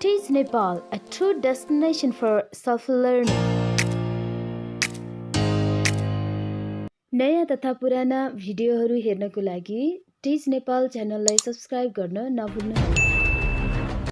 Teach Nepal, a true destination for self-learning. नयाँ तथा पुराना भिडियोहरू हेर्नको लागि टिच नेपाल च्यानललाई सब्स्क्राइब गर्न नभुल्नुहोला।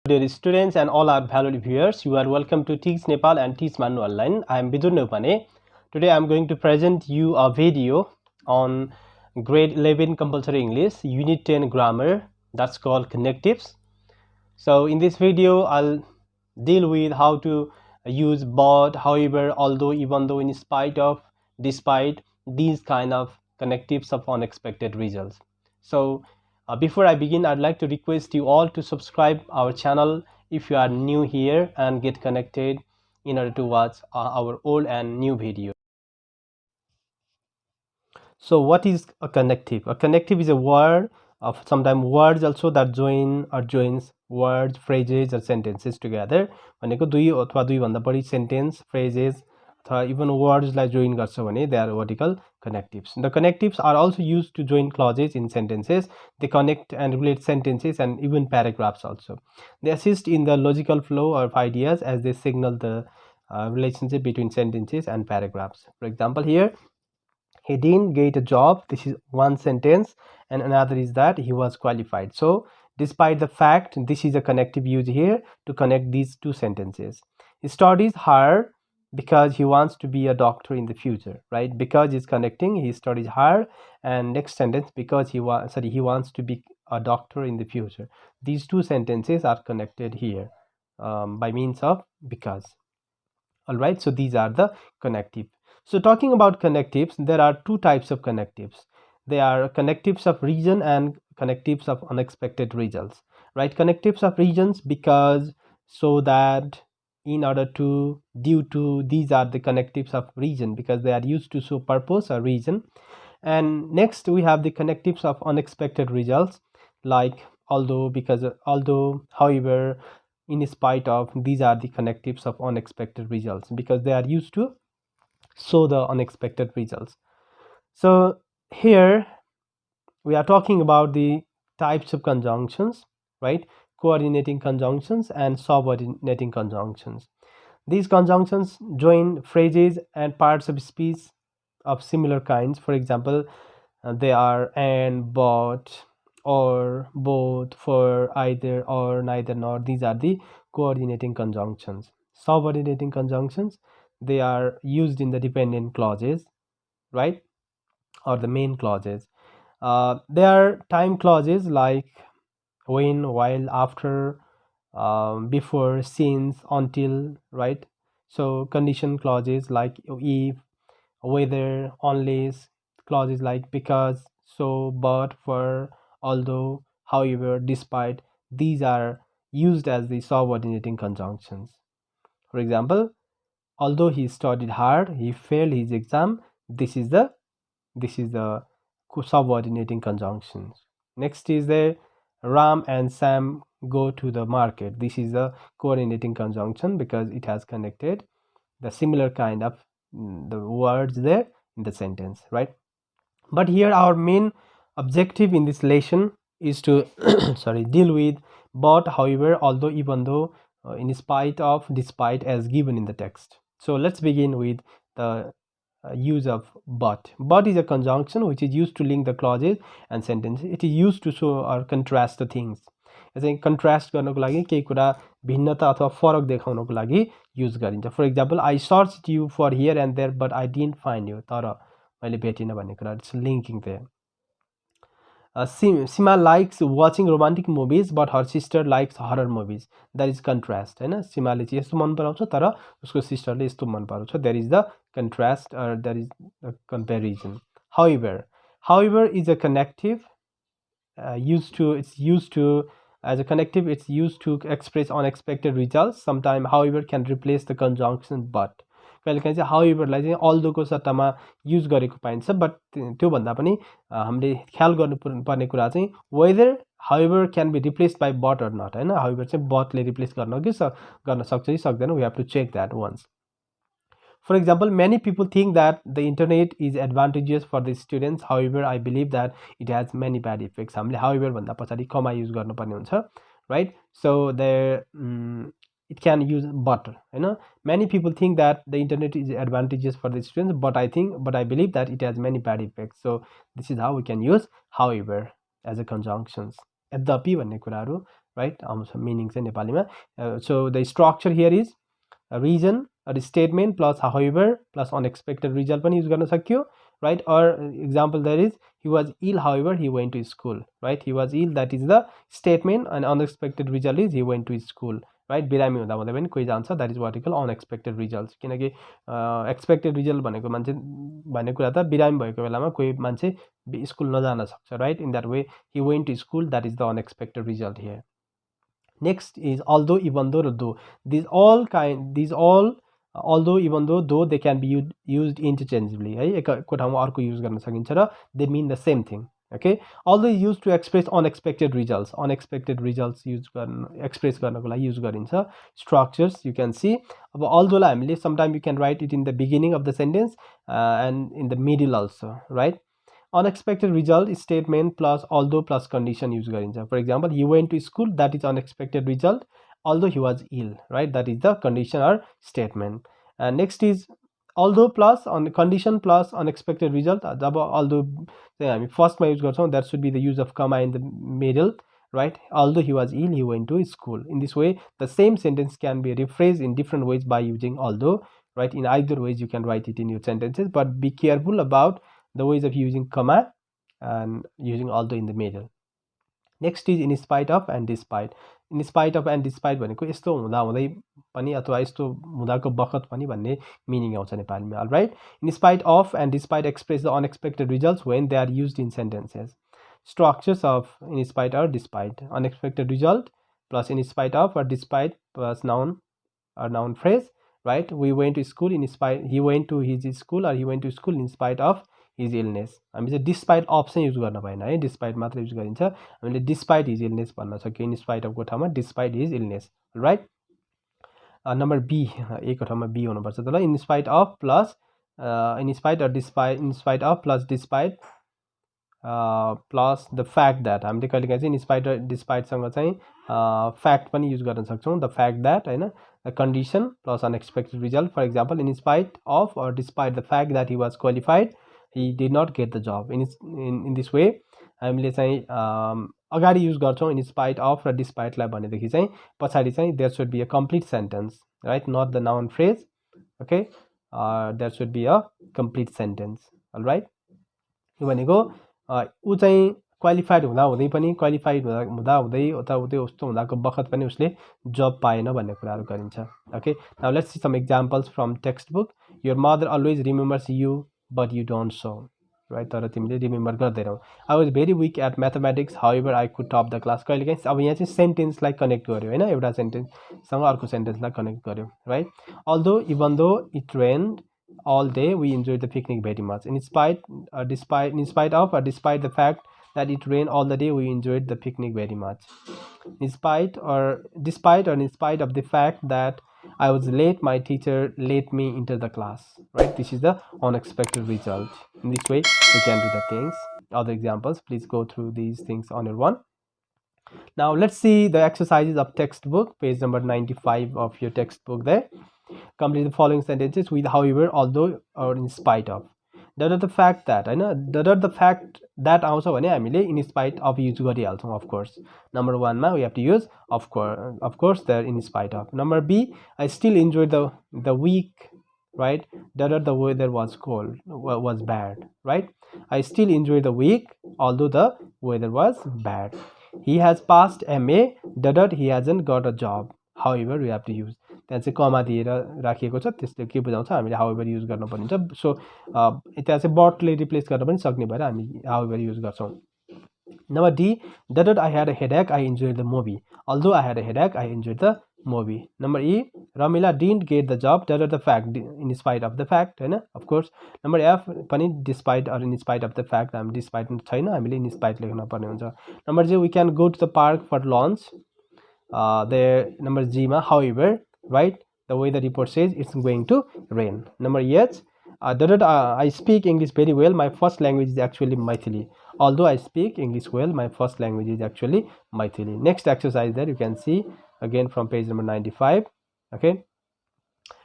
Dear students and all our valued viewers, you are welcome to Teach Nepal and Teach Manu Online. I am Bidur Neupane. Today I am going to present you a video on grade 11 compulsory English, unit 10 grammar, that's called Connectives. So in this video I'll deal with how to use but, however, although, even though, in spite of, despite, these kind of connectives of unexpected results. So before I begin, I'd like to request you all to subscribe our channel if you are new here and get connected in order to watch our old and new videos. So what is a connective? A connective is a word of sometimes words also that join or joins words, phrases or sentences together. भनेको दुई अथवा दुई भन्दा बढी sentence, phrases अथवा even words लाई join गर्छ भने they are what we call connectives. The connectives are also used to join clauses in sentences. They connect and relate sentences and even paragraphs also. They assist in the logical flow of ideas as they signal the relationship between sentences and paragraphs. For example, here, he didn't get a job, this is one sentence, and another is that he was qualified. So despite the fact, this is a connective used here to connect these two sentences. He studies hard because he wants to be a doctor in the future, right? Because is connecting, he studies hard, and next sentence, because he wants to be a doctor in the future. These two sentences are connected here by means of because. All right, so these are the connective. So talking about connectives, there are two types of connectives. They are connectives of region and connectives of unexpected results, right? Connectives of regions because, so that, in order to, due to, these are the connectives of region because they are used to show purpose or reason. And next we have the connectives of unexpected results like although, because, although, however, in spite of. These are the connectives of unexpected results because they are used to show the unexpected results. So here we are talking about the types of conjunctions, right? Coordinating conjunctions and subordinating conjunctions. These conjunctions join phrases and parts of speech of similar kinds. For example, they are and, but, or, both, for, either, or, neither, nor. These are the coordinating conjunctions. Subordinating conjunctions, they are used in the dependent clauses, right, or the main clauses. There are time clauses like when, while, after, before, since, until, right? So condition clauses like if, whether, unless, clauses like because, so, but, for, although, however, despite. These are used as the subordinating conjunctions. For example, although he studied hard, he failed his exam. This is the subordinating conjunctions. Next is the Ram and Sam go to the market. This is the coordinating conjunction because it has connected the similar kind of the words there in the sentence, right? But here our main objective in this lesson is to deal with but, however, although, even though, in spite of, despite, as given in the text. So let's begin with the use of but. But is a conjunction which is used to link the clauses and sentences. It is used to show or contrast the things. यसै contrast गर्नको लागि केही कुरा भिन्नता अथवा फरक देखाउनको लागि use गरिन्छ. For example, I search you for here and there but I didn't find you, तर मैले भेटिनँ भन्ने कुरा. It's linking there. Sima likes watching romantic movies but her sister likes horror movies. That is contrast, हैन. सिमाले चाहिँ यस्तो मन पराउँछ तर उसको सिस्टरले यस्तो मन पराउँछ. There is the contrast or there is a comparison. However is a connective it's used to as a connective. It's used to express unexpected results. Sometimes however can replace the conjunction but. कहिलेकाहीँ चाहिँ हाउएभरलाई चाहिँ अल्दोको सट्टामा use गरेको पाइन्छ. But त्योभन्दा पनि हामीले ख्याल गर्नुपर्ने कुरा चाहिँ whether however can be replaced by but or not, होइन. हाउएभर चाहिँ बटले रिप्लेस गर्न सक्छ कि सक्दैन. We have to check that once. For example, many people think that the internet is advantageous for the students. However, I believe that it has many bad effects. हामीले however भन्दा पछाडि कमा युज गर्नुपर्ने हुन्छ, right? So there it can use but, many people think that the internet is advantageous for the students, but I believe that it has many bad effects. So this is how we can use however as a conjunctions. यद्यपि भन्ने कुराहरू right आउँछ meaning चाहिँ नेपालीमा. So the structure here is a reason or a statement plus however plus unexpected result पनि use गर्न सक्यो, right? Or example there is he was ill, however he went to school, right? He was ill, that is the statement, and unexpected result is he went to school, right? बिरामी हुँदा हुँदै पनि कोही जान्छ, that is what we call unexpected results. किनकि expected result भनेको मान्छे भन्ने कुरा त बिरामी भएको बेलामा कोही मान्छे स्कुल नजान सक्छ, right? In that way he went to school, that is the unexpected result here. Next is although, even though, though. These all although, even though they can be used interchangeably, है एकको ठाउँमा अर्को use गर्न सकिन्छ र they mean the same thing. Okay, although used to express unexpected results use गर्न express गर्नको लागि use गरिन्छ. Structures you can see. अब although लाई हामीले sometimes you can write it in the beginning of the sentence and in the middle also, right? Unexpected result is statement plus although plus condition use गरिन्छ. For example, he went to school, that is unexpected result, although he was ill, right? That is the condition or statement. And next is although plus on condition plus unexpected result. जब although चाहिँ हामी फर्स्टमा use गर्छौँ, that should be the use of comma in the middle, right? Although he was ill, he went to school. In this way, the same sentence can be rephrased in different ways by using although, right? In either ways you can write it in your sentences, but be careful about the ways of using comma and using although in the middle. Next is in spite of and despite. In spite of and despite भनेको यस्तो हुँदा हुँदै पनि अथवा यस्तो हुँदाको बखत पनि भन्ने मिनिङ आउँछ नेपालीमा. All right, in spite of and despite express the unexpected results when they are used in sentences. Structures of in spite or despite. Unexpected result plus in spite of or despite plus noun or noun phrase, right? We went to school in spite, he went to his school or he went to school in spite of his illness. हामी चाहिँ despite of चाहिँ use गर्न भएन है, despite मात्र use गरिन्छ. हामीले despite his illness भन्न सक्यो इन स्पाइट अफको ठाउँमा despite his illness, right? Number B, एको ठाउँमा बी हुनुपर्छ त ल. In spite of plus in spite or despite, in spite of plus despite plus the fact that. हामीले कहिलेकाहीँ चाहिँ इन स्पाइट र डिस्पाइटसँग चाहिँ फ्याक्ट पनि युज गर्न सक्छौँ. द फ्याक्ट द्याट, होइन, the condition plus unexpected result. For example, in spite of or despite the fact that he was qualified, he did not get the job. In this way हामीले चाहिँ अगाडि use गर्छौँ इन spite of र डिस्पाइटलाई भनेदेखि चाहिँ पछाडि चाहिँ there should be a complete sentence, right? Not the noun phrase. Okay, there should be a complete sentence. All right, यो भनेको ऊ चाहिँ क्वालिफाइड हुँदा हुँदै पनि, क्वालिफाइड हुँदा हुँदै उताउति उस्तो हुँदाको बखत पनि उसले जब पाएन भन्ने कुराहरू गरिन्छ. Okay, now let's see some examples from text book. Your mother always remembers you but you don't show, right? तर तिमीले रिमेम्बर गर्दैनौ. I was very weak at mathematics, however I could top the class. कहिलेकाहीँ अब यहाँ चाहिँ सेन्टेन्सलाई connect गर्यो, होइन? एउटा सेन्टेन्ससँग अर्को सेन्टेन्सलाई कनेक्ट गर्यो, right? Although, even though it rained all day, we enjoyed the picnic very much. In spite of or despite the fact that it rained all the day, we enjoyed the picnic very much. In spite or in spite of the fact that I was late, my teacher let me enter the class, right? This is the unexpected result. In this way you can do the things. Other examples, please go through these things on your own. Now let's see the exercises of textbook, page number 95 of your textbook. There, complete the following sentences with however, although, or in spite of. That the fact that, होइन, the fact that आउँछ भने हामीले in spite of use गरिहाल्छौँ. of course, number 1 मा we have to use of course there in spite of. Number B, I still enjoyed the week, right? The weather was cold, was bad, right? I still enjoy the week although the weather was bad. He has passed MA, he hasn't got a job, however we have to use. त्यहाँ चाहिँ कमा दिएर राखिएको छ, त्यसले के बुझाउँछ? हामीले however use गर्नुपर्ने हुन्छ. सो त्यहाँ चाहिँ बटले रिप्लेस गर्न पनि सक्ने भएर हामी हाउएभर युज गर्छौँ. Number D, I had a headache, I enjoyed the movie. Although I had a headache, I enjoyed the movie. Number E, Ramila didn't get the job, the fact, in spite of the fact, होइन, of course. Number F पनि despite or in spite of the fact, हामी despite छैन, हामीले in spite लेख्न पर्ने हुन्छ. Number J, we can go to the park for lunch. There, number G मा however, right? The way the report says it's going to rain. Number H, I speak English very well. My first language is actually Maithili. Although I speak English well, my first language is actually Maithili. Next exercise there you can see again from page number 95. Okay,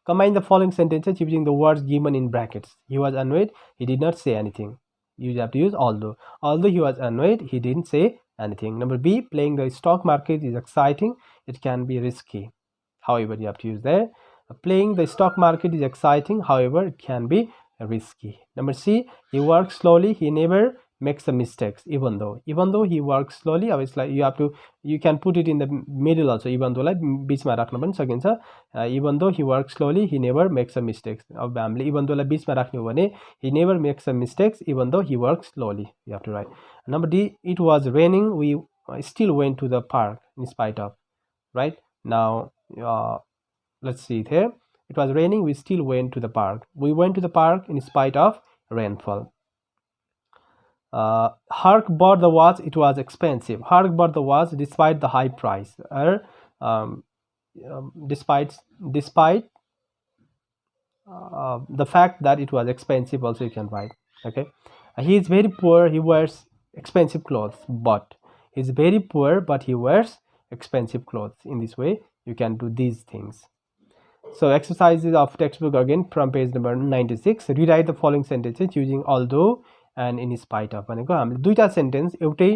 combine the following sentences using the words given in brackets. He was annoyed, he did not say anything. You have to use although. Although he was annoyed, he didn't say anything. Number B, playing the stock market is exciting, it can be risky. However, you have to use there. Playing the stock market is exciting, however, it can be risky. Number C, he works slowly, he never makes the mistakes. Even though he works slowly, obviously you can put it in the middle also. Even though like बिचमा राख्न पनि सकिन्छ. Even though he works slowly, he never makes a mistakes. अब हामीले even though लाई बिचमा राख्ने हो भने he never makes a mistakes even though he works slowly. You have to write. Number D, it was raining, we still went to the park in spite of. Right now, let's see it here. It was raining, we still went to the park. We went to the park in spite of rainfall. Hark bought the watch, it was expensive. Hark bought the watch despite the high price. Despite the fact that it was expensive also you can write. Okay, he is very poor, he wears expensive clothes, but he's very poor but he wears expensive clothes. In this way you can do these things. So exercises of textbook again from page number 96. Rewrite the following sentences using although and in spite of. भनेको हामीले दुईटा sentence एउटै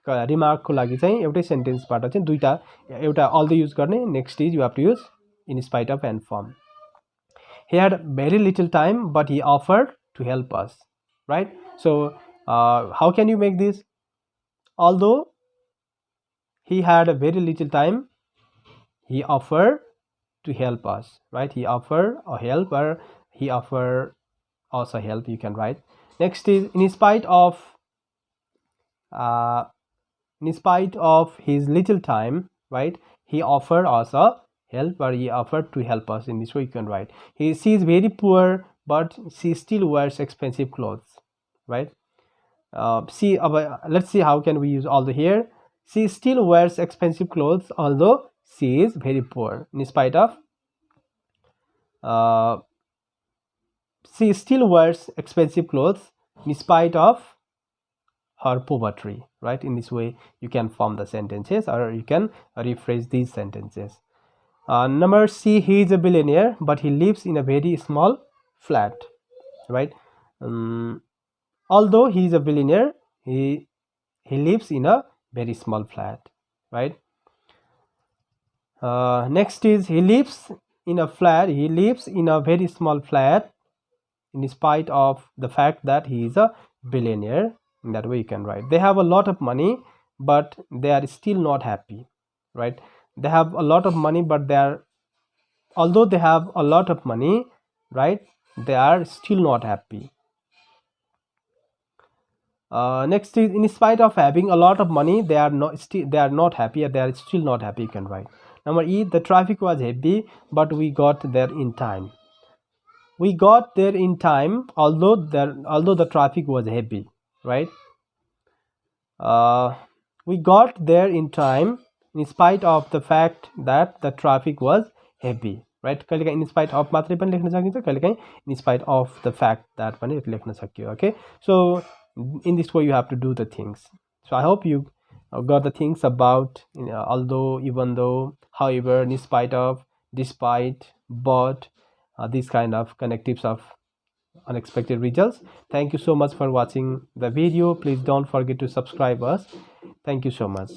रिमार्कको लागि चाहिँ एउटै सेन्टेन्सबाट चाहिँ दुईटा एउटा अल्दो युज गर्ने. Next is you have to use in spite of and form. He had very little time but he offered to help us, right? So how can you make this? Although he had a very little time, he offered to help us, right? He offered a help or he offered us a help, you can write. Next is in spite of his little time, right? He offered us a help or he offered to help us. In this way you can write. She is very poor but she still wears expensive clothes, right? Let's see how can we use although here. She still wears expensive clothes although she is very poor. In spite of she still wears expensive clothes in spite of her poverty, right? In this way you can form the sentences or you can rephrase these sentences. Number C, he is a billionaire but he lives in a very small flat, right? Although he is a billionaire, he lives in a very small flat, right? Next is he lives in a very small flat in spite of the fact that he is a billionaire. In that way you can write. They have a lot of money but they are still not happy, right? They have a lot of money but although they have a lot of money, right, they are still not happy. Next is in spite of having a lot of money, they are not happy, or they are still not happy, you can write. Number E, the traffic was heavy but we got there in time. We got there in time although the traffic was heavy, right? We got there in time in spite of the fact that the traffic was heavy, right? कहिलेकाहीँ in spite of मात्रै पनि लेख्न सकिन्छ, कहिलेकाहीँ in spite of the fact that पनि लेख्न सकियो. Okay, so in this way you have to do the things. So I hope you got the things about although, even though, however, in spite of, despite, but these kind of connectives of unexpected results. Thank you so much for watching the video. Please don't forget to subscribe us. Thank you so much.